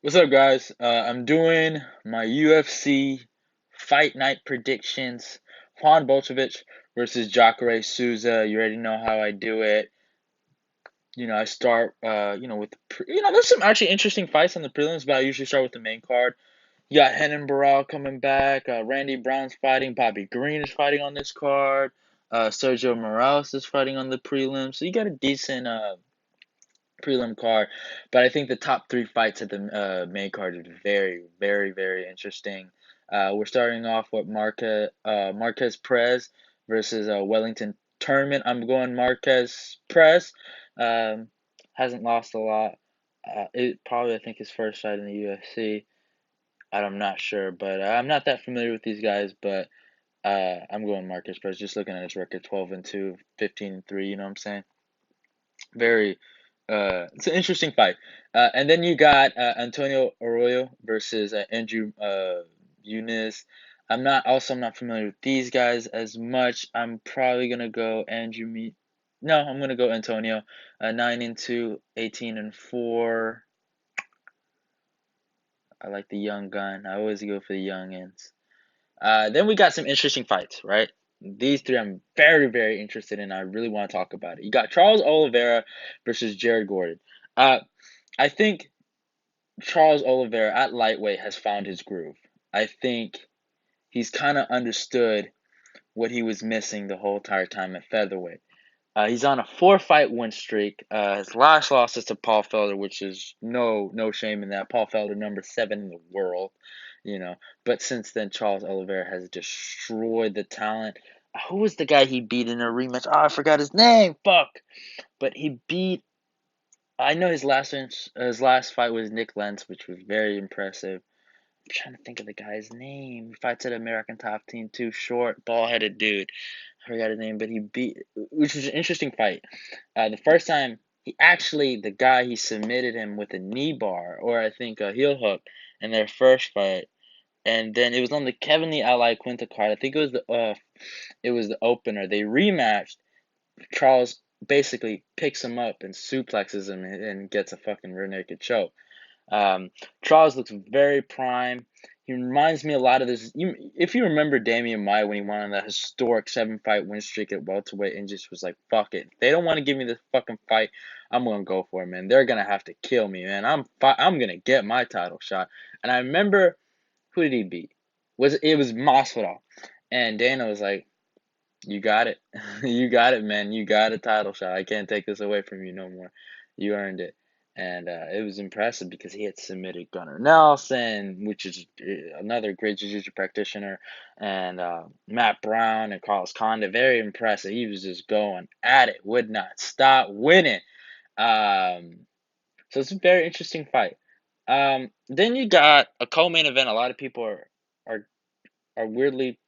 What's up, guys? I'm doing my UFC fight night predictions. Juan Bolchevich versus Jacare Souza. You already know how I do it. I start, there's some actually interesting fights on the prelims, but I usually start with the main card. You got Henan Barral coming back. Randy Brown's fighting. Bobby Green is fighting on this card. Sergio Morales is fighting on the prelims. So you got a decent prelim card, but I think the top three fights at the main card is very, very, very interesting. We're starting off with Marquez Perez versus Wellington Tournament. I'm going Marquez Perez. Um, hasn't lost a lot. It probably I think his first fight in the UFC. I'm not sure, but I'm not that familiar with these guys. But I'm going Marquez Perez. Just looking at his record, 12-2, 15-3. You know what I'm saying? Very it's an interesting fight. And then you got Antonio Arroyo versus Andrew Eunice. I'm not familiar with these guys as much. I'm probably gonna go Andrew Me. No, I'm gonna go Antonio. 9-2, 18-4. I like the young gun. I always go for the youngins. Then we got some interesting fights, right? These three I'm very, very interested in. I really want to talk about it. You got Charles Oliveira versus Jared Gordon. Uh, I think Charles Oliveira at lightweight has found his groove. I think he's kind of understood what he was missing the whole entire time at featherweight. He's on a four-fight win streak. His last loss is to Paul Felder, which is no shame in that. Paul Felder, number 7 in the world, you know. But since then, Charles Oliveira has destroyed the talent. Who was the guy he beat in a rematch? Oh, I forgot his name. Fuck. But he beat. I know his last fight was Nick Lentz, which was very impressive. I'm trying to think of the guy's name. He fights at American Top Team too. Short, ball-headed dude. I forgot his name, but he beat, which was an interesting fight. The first time the guy he submitted him with a knee bar or I think a heel hook in their first fight, and then it was on the Kevin Lee Ally Quinta card. I think it was the opener. They rematched. Charles basically picks him up and suplexes him and gets a fucking rear naked choke. Charles looks very prime. He reminds me a lot of this. If you remember Damian Maia when he went on that historic 7-fight win streak at welterweight and just was like, "Fuck it, if they don't want to give me this fucking fight, I'm gonna go for it, man. They're gonna have to kill me, man. I'm gonna get my title shot." And I remember who did he beat? It was Masvidal, and Dana was like, "You got it, you got it, man. You got a title shot. I can't take this away from you no more. You earned it." And it was impressive because he had submitted Gunnar Nelson, which is another great jiu-jitsu practitioner, and Matt Brown and Carlos Condit. Very impressive. He was just going at it, would not stop winning. Um, so it's a very interesting fight. Then you got a co-main event. A lot of people are are weirdly.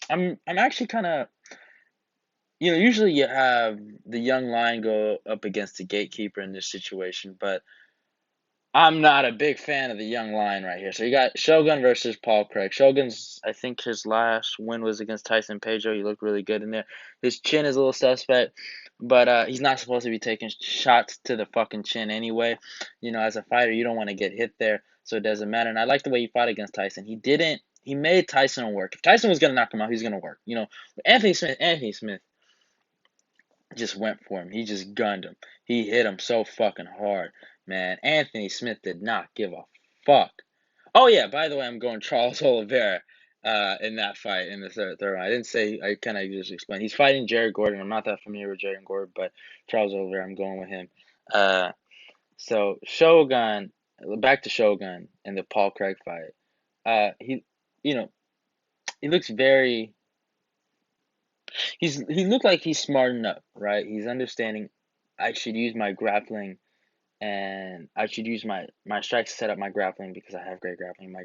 I'm actually kind of usually you have the young lion go up against the gatekeeper in this situation, but I'm not a big fan of the young lion right here. So you got Shogun versus Paul Craig. Shogun's, I think his last win was against Tyson Pedro. He looked really good in there. His chin is a little suspect, but he's not supposed to be taking shots to the fucking chin anyway. As a fighter, you don't want to get hit there, so it doesn't matter. And I like the way he fought against Tyson. He didn't. He made Tyson work. If Tyson was gonna knock him out, he's gonna work. Anthony Smith just went for him. He just gunned him. He hit him so fucking hard, man. Anthony Smith did not give a fuck. Oh yeah, by the way, I'm going Charles Oliveira in that fight in the third round. I didn't say I kind of just explain. He's fighting Jared Gordon. I'm not that familiar with Jared Gordon, but Charles Oliveira, I'm going with him. Uh, so Shogun, back to Shogun and the Paul Craig fight. He, you know, he looks very. He looked like he's smart enough, right? He's understanding. I should use my grappling and I should use my strikes to set up my grappling because I have great grappling.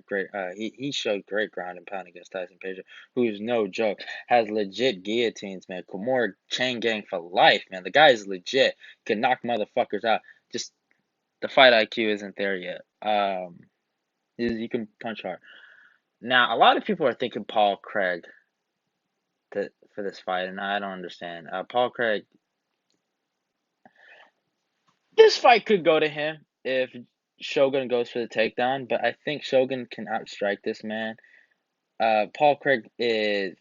He showed great ground and pound against Tyson Pedro, who is no joke. Has legit guillotines, man. Kimura chain gang for life, man. The guy is legit. Can knock motherfuckers out. Just the fight IQ isn't there yet. He can punch hard. Now a lot of people are thinking Paul Craig for this fight, and I don't understand. Paul Craig, this fight could go to him if Shogun goes for the takedown, but I think Shogun can outstrike this man. Paul Craig he's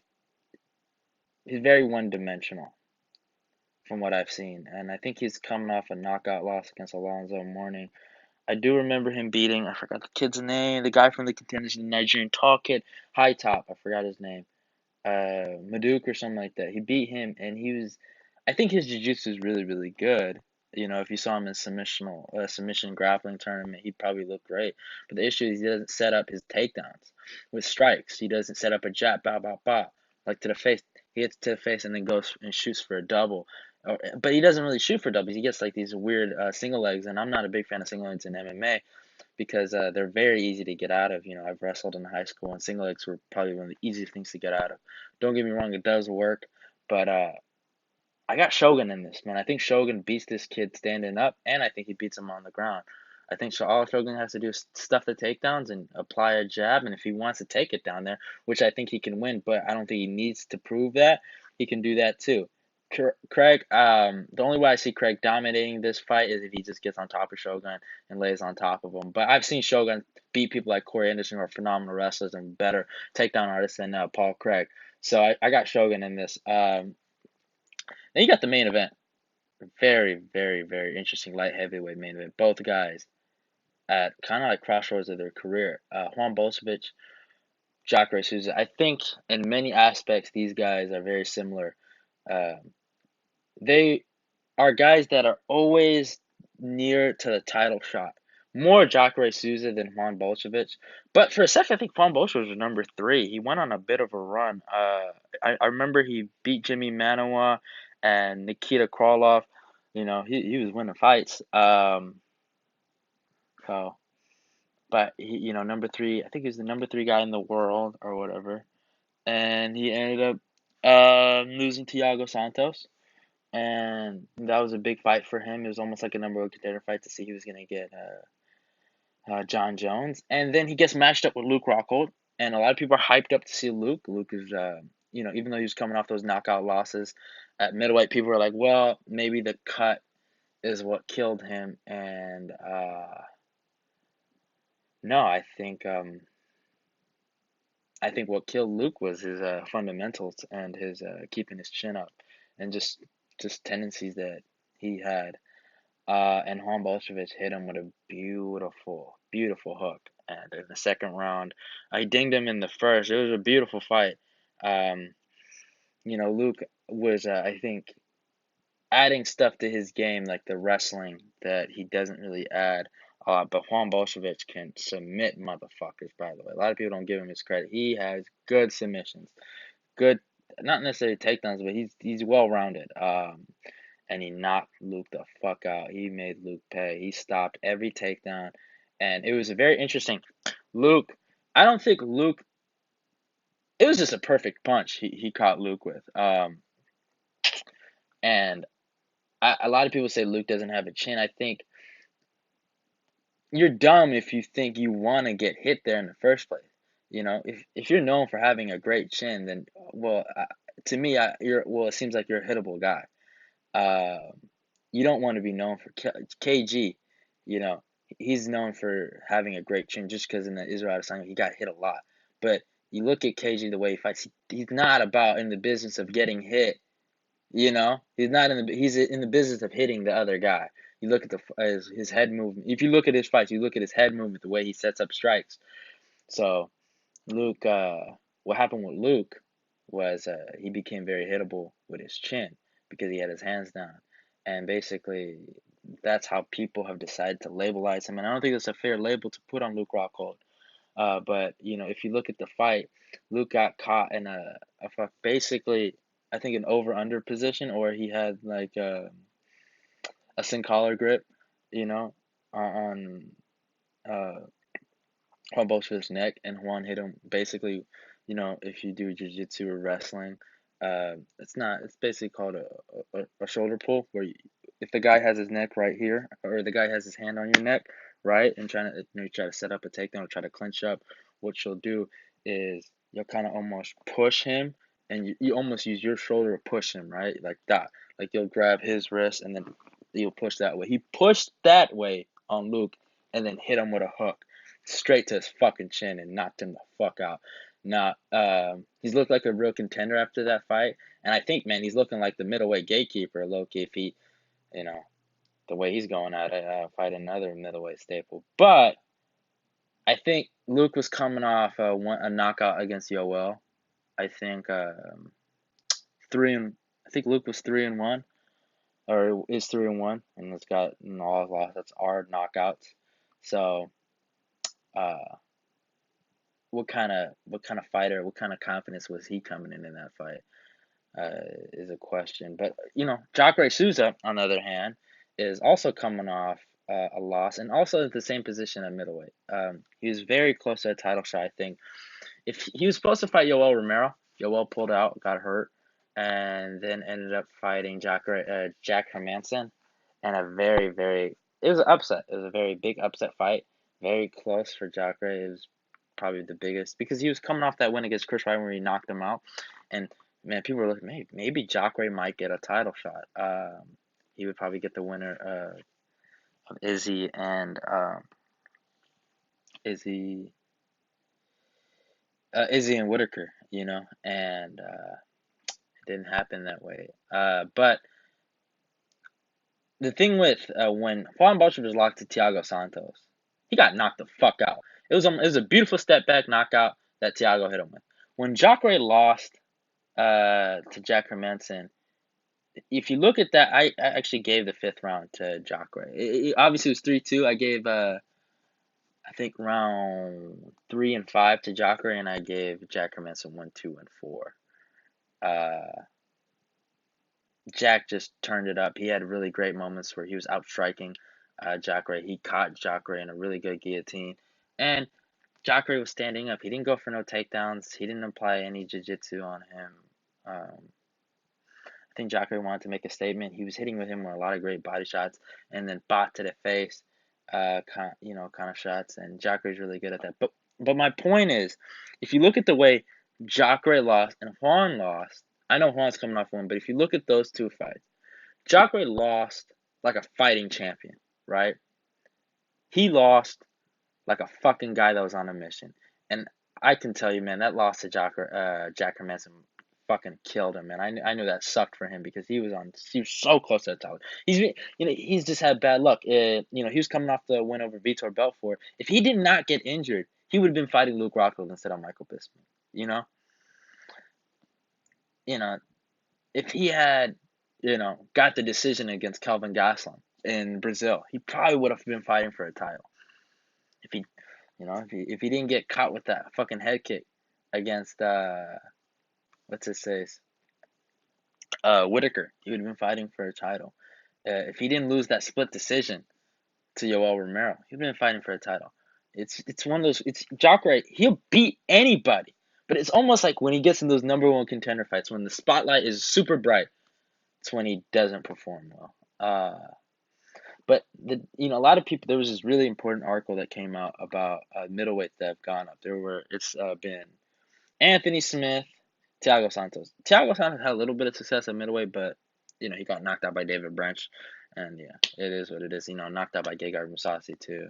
very one-dimensional from what I've seen, and I think he's coming off a knockout loss against Alonzo Mourning. I do remember him beating, I forgot the kid's name, the guy from the Contenders, the Nigerian tall kid, high top, I forgot his name. Maduke or something like that. He beat him, and I think his jiu-jitsu is really, really good. You know, if you saw him in submission grappling tournament, he'd probably look great. But the issue is he doesn't set up his takedowns with strikes. He doesn't set up a jab, bow, bow, bow, like to the face. He hits to the face and then goes and shoots for a double. But he doesn't really shoot for doubles. He gets like these weird single legs, and I'm not a big fan of single legs in MMA because they're very easy to get out of. You know, I've wrestled in high school, and single legs were probably one of the easiest things to get out of. Don't get me wrong, it does work, but I got Shogun in this, man. I think Shogun beats this kid standing up, and I think he beats him on the ground. I think all Shogun has to do is stuff the takedowns and apply a jab, and if he wants to take it down there, which I think he can win, but I don't think he needs to prove that, he can do that too. Craig, the only way I see Craig dominating this fight is if he just gets on top of Shogun and lays on top of him. But I've seen Shogun beat people like Corey Anderson who are phenomenal wrestlers and better takedown artists than Paul Craig. So I got Shogun in this. Then you got the main event. Very, very, very interesting light heavyweight main event. Both guys at kind of like crossroads of their career. Juan Bolsevich, Jacare Souza. I think in many aspects these guys are very similar. Uh, they are guys that are always near to the title shot. More Jacare Souza than Juan Bolsevich. But for a second, I think Juan Bolsevich was number 3. He went on a bit of a run. I remember he beat Jimmy Manoa and Nikita Krylov. You know, he was winning fights. So, but he, number 3, I think he was the number 3 guy in the world or whatever. And he ended up losing to Thiago Santos. And that was a big fight for him. It was almost like a number 1 contender fight to see he was gonna get John Jones, and then he gets matched up with Luke Rockhold, and a lot of people are hyped up to see Luke. Luke is, even though he was coming off those knockout losses at middleweight, people were like, well, maybe the cut is what killed him, and no, I think what killed Luke was his fundamentals and his keeping his chin up, and just tendencies that he had. And Juan Bolsevich hit him with a beautiful, beautiful hook. And in the second round, I dinged him in the first. It was a beautiful fight. Um, Luke was, I think, adding stuff to his game, like the wrestling that he doesn't really add. But Juan Bolsevich can submit motherfuckers, by the way. A lot of people don't give him his credit. He has good submissions. Good, not necessarily takedowns, but he's well rounded. And he knocked Luke the fuck out. He made Luke pay. He stopped every takedown, and it was a very interesting. Luke, I don't think Luke. It was just a perfect punch he caught Luke with. And a lot of people say Luke doesn't have a chin. I think you're dumb if you think you want to get hit there in the first place. You know, if you're known for having a great chin, then to me, it seems like you're a hittable guy. Uh, you don't want to be known for KG. You know, he's known for having a great chin just because in the Israel Adesanya he got hit a lot. But you look at KG the way he fights, he's not about in the business of getting hit. You know, he's in the business of hitting the other guy. You look at his head movement. If you look at his fights, you look at his head movement, the way he sets up strikes. So Luke, what happened with Luke was he became very hittable with his chin because he had his hands down, and basically that's how people have decided to labelize him. And I don't think it's a fair label to put on Luke Rockhold. But if you look at the fight, Luke got caught in basically I think an over under position, or he had like a sin collar grip, you know, on Juan Bolshevich's neck, and Juan hit him basically. If you do jiu-jitsu or wrestling, it's basically called a shoulder pull, where if the guy has his neck right here, or the guy has his hand on your neck, right, and you try to set up a takedown or try to clinch up, what you'll do is you'll kind of almost push him, and you almost use your shoulder to push him, right, like that. Like you'll grab his wrist and then you'll push that way. He pushed that way on Luke. and then hit him with a hook straight to his fucking chin and knocked him the fuck out. Now, he's looked like a real contender after that fight, and I think, man, he's looking like the middleweight gatekeeper, low-key, if he, you know, the way he's going at it, fight another middleweight staple. But I think Luke was coming off a knockout against Yoel. I think three and I think Luke was 3-1 or is 3-1, and it's got all lost. That's our knockouts. So, uh, what kind of fighter, what kind of confidence was he coming in that fight? Is a question. But Jacare Souza, on the other hand, is also coming off a loss and also at the same position at middleweight. He was very close to a title shot, I think. If he was supposed to fight Yoel Romero, Yoel pulled out, got hurt, and then ended up fighting Jack Hermanson, and it was an upset. It was a very big upset fight, very close for Jacare. It was probably the biggest because he was coming off that win against Chris Weidman where he knocked him out, and man, people were looking, maybe Jacare might get a title shot. He would probably get the winner of Izzy and Izzy Izzy and Whitaker, and it didn't happen that way. But the thing with when Juan Belcher was locked to Thiago Santos, he got knocked the fuck out. It was a beautiful step back knockout that Thiago hit him with. When Jacare lost to Jack Hermanson, if you look at that, I actually gave the fifth round to Jacare. Obviously, it was 3-2. I gave I think round 3 and 5 to Jacare, and I gave Jack Hermanson 1, 2, and 4. Jack just turned it up. He had really great moments where he was outstriking Jacare. He caught Jacare in a really good guillotine, and Jacare was standing up. He didn't go for no takedowns. He didn't apply any jiu-jitsu on him. I think Jacare wanted to make a statement. He was hitting with him with a lot of great body shots, and then bot to the face, kind of shots. And Jacare's really good at that. But my point is, if you look at the way Jacare lost and Juan lost, I know Juan's coming off one, but if you look at those two fights, Jacare lost like a fighting champion, right? He lost like a fucking guy that was on a mission. And I can tell you, man, that loss to Jack Hermanson fucking killed him, man. I knew that sucked for him because he was so close to the title. He's just had bad luck. He was coming off the win over Vitor Belfort. If he did not get injured, he would have been fighting Luke Rockhold instead of Michael Bisping. If he had, got the decision against Kelvin Gastelum in Brazil, he probably would have been fighting for a title. If he didn't get caught with that fucking head kick against what's his face, Whitaker, he would have been fighting for a title. If he didn't lose that split decision to Yoel Romero, he'd been fighting for a title. It's one of those. It's Jacare. He'll beat anybody, but it's almost like when he gets in those number one contender fights, when the spotlight is super bright, it's when he doesn't perform well. But a lot of people. There was this really important article that came out about middleweights that have gone up. It's been Anthony Smith, Thiago Santos. Thiago Santos had a little bit of success at middleweight, but he got knocked out by David Branch, and yeah, it is what it is. Knocked out by Gegard Mousasi too.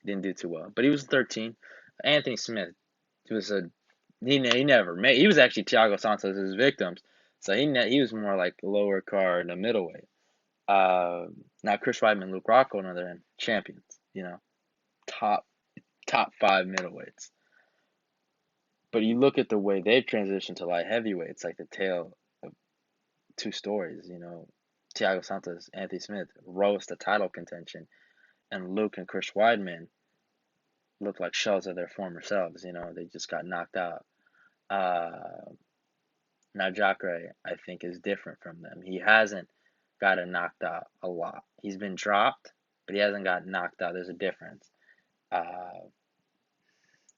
Didn't do too well, but he was 13. Anthony Smith, he never made. He was actually Thiago Santos' victims, so he was more like lower card, a middleweight. Now Chris Weidman, Luke Rockhold, on the other end, champions. Top 5 middleweights. But you look at the way they've transitioned to light heavyweight, it's like the tale of two stories. Thiago Santos, Anthony Smith rose to title contention, and Luke and Chris Weidman look like shells of their former selves. They just got knocked out. Now Jacare, I think, is different from them. He hasn't gotten knocked out a lot. He's been dropped, but he hasn't gotten knocked out. There's a difference.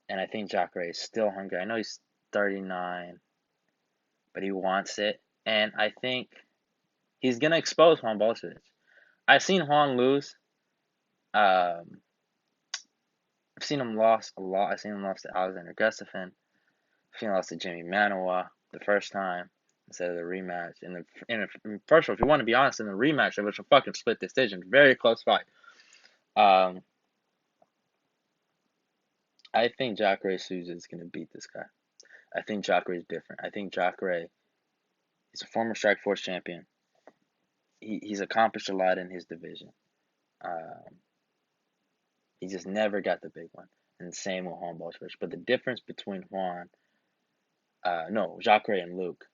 And I think Jacare is still hungry. I know he's 39, but he wants it. And I think he's going to expose Juan Bolshevich. I've seen Juan lose. I've seen him lost a lot. I've seen him lost to Alexander Gustafsson. I've seen him lost to Jimmy Manuwa the first time instead of the rematch. First of all, if you want to be honest, in the rematch, it was a fucking split decision. Very close fight. Um, I think Jacare Souza is gonna beat this guy. I think Jacare is different. I think Jacare is a former Strikeforce champion. He's accomplished a lot in his division. Um, he just never got the big one. And same with Juan Bolsevich. But the difference between Jacare and Luke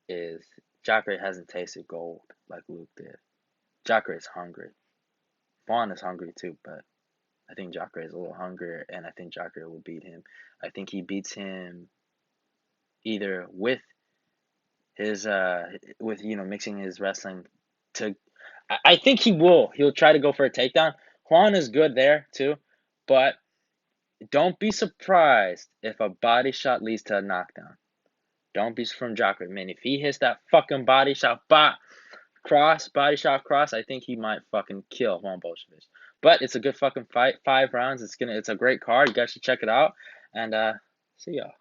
is Jacare hasn't tasted gold like Luke did. Jacare is hungry. Juan is hungry too, but I think Jacare is a little hungrier, and I think Jacare will beat him. I think he beats him either his with mixing his wrestling to. I think he will. He'll try to go for a takedown. Juan is good there too, but don't be surprised if a body shot leads to a knockdown. Don't be from Jacare, man. If he hits that fucking body shot, body shot cross, I think he might fucking kill Juan Bolshevich. But it's a good fucking fight. 5 rounds. It's a great card. You guys should check it out. And see y'all.